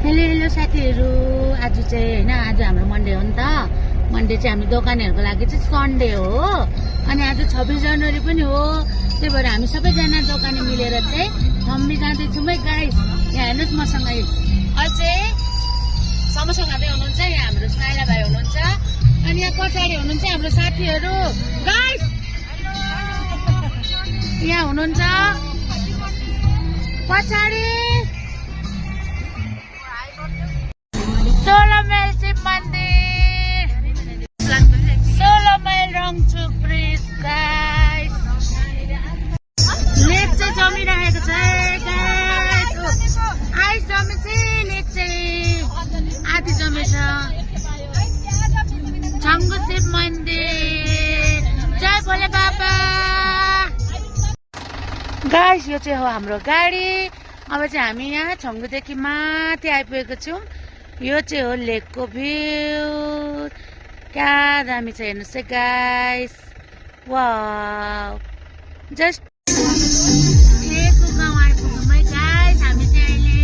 Hello साथीहरू, आज चाहिँ हैन, आज हाम्रो मन्डे हो नि त। मन्डे चाहिँ हामी दोकानेहरूको लागि चाहिँ सन्डे हो अनि आज 26 जनवरी पनि हो। त्यही भएर हामी सबैजना दोकाने मिलेर चाहिँ थम्बी जाँदैछौँ है गाइस। यहाँ हेर्नुहोस् मसँग अझै समोसा खाँदै हुनुहुन्छ, यहाँ हाम्रो साइला भाइ हुनुहुन्छ अनि यहाँ पछाडि हुनुहुन्छ हाम्रो साथीहरू गाइस, यहाँ हुनुहुन्छ पछाडि 16 माइल शिव मन्दिर, 16 माइल रङचुक ब्रिज गाइस। लेक चाहिँ जमिरहेको छ गाइस। आइस जमेछ, लेक चाहिँ आधी जमेछ। छङ्गु शिव मन्दिर, जय भोले बाबा गाइस। यो चाहिँ हो हाम्रो गाडी। अब चाहिँ हामी यहाँ छङ्गुदेखि माथि आइपुगेको छौँ। यो चाहिँ हो लेकको भ्यू, क्या दामी छ हेर्नुहोस् है गाइस। वाउ, जस्ट लेकको गाउँ आइपुग्यौँ है गाइस हामी चाहिँ अहिले।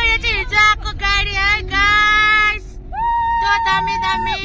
यो चाहिँ हिजो आएको गाडी है गाइस, त्यो दामी दामी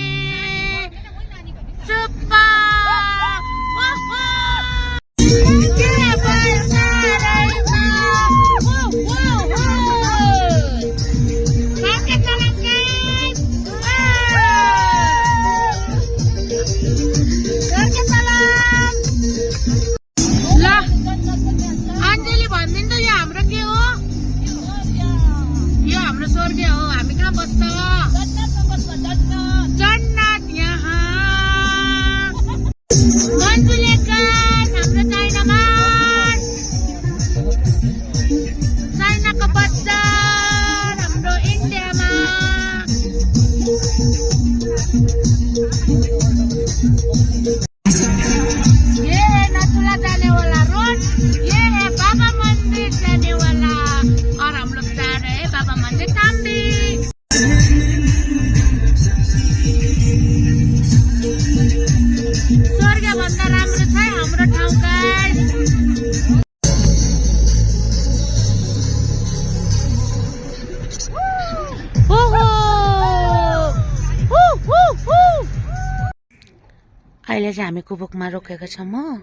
अहिले चाहिँ हामी कुबुकमा रोकेको छौँ हो।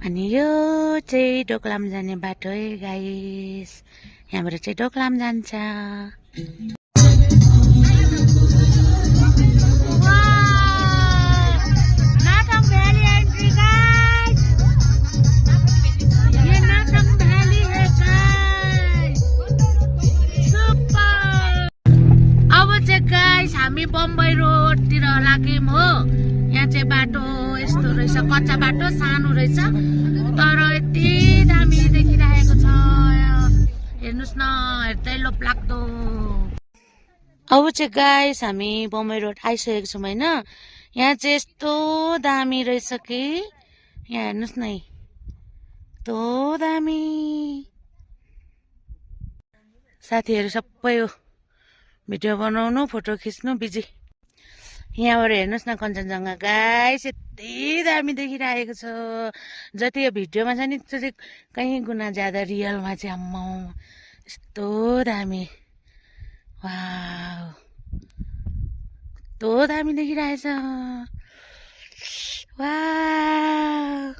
अनि यो चाहिँ डोकलाम जाने बाटो है गाइस। यहाँबाट चाहिँ डोकलाम जान्छ। अब चाहिँ गाइस हामी बम्बई रोडतिर लाग्यौँ हो। यहाँ चाहिँ बाटो यस्तो रहेछ, कच्चा बाटो सानो रहेछ तर यति दामी देखिरहेको छ। हेर्नुहोस् न, हेर्दै लोभ लाग्दो। अब चाहिँ गाइस हामी बम्बई रोड आइसकेको छौँ होइन। यहाँ चाहिँ यस्तो दामी रहेछ कि यहाँ हेर्नुहोस् न, यस्तो दामी। साथीहरू सबै हो भिडियो बनाउनु फोटो खिच्नु बिजी। यहाँबाट हेर्नुहोस् न कञ्चनजङ्घा गाइस, यति दामी देखिरहेको छ। जति यो भिडियोमा छ नि त्यो चाहिँ कहीँ गुना ज्यादा रियलमा चाहिँ अम्मा यस्तो दामी। वाउ, यस्तो दामी देखिरहेछ। वाउ,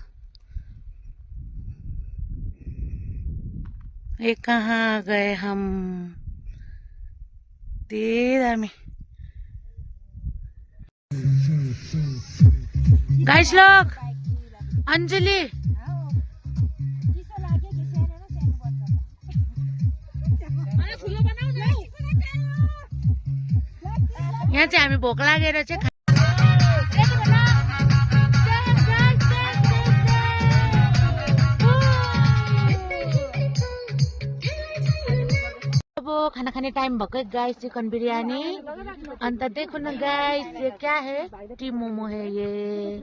ये कहाँ गए हम, यति दामी गाइस। लोग अंजलि यहाँ चाहिँ हामी भोक लागेर चाहिँ अब खाना खाने टाइम भएको गाइस। चिकन बिरयानी अंत देखो ना गाइस, ये क्या है, टी मोमो है ये।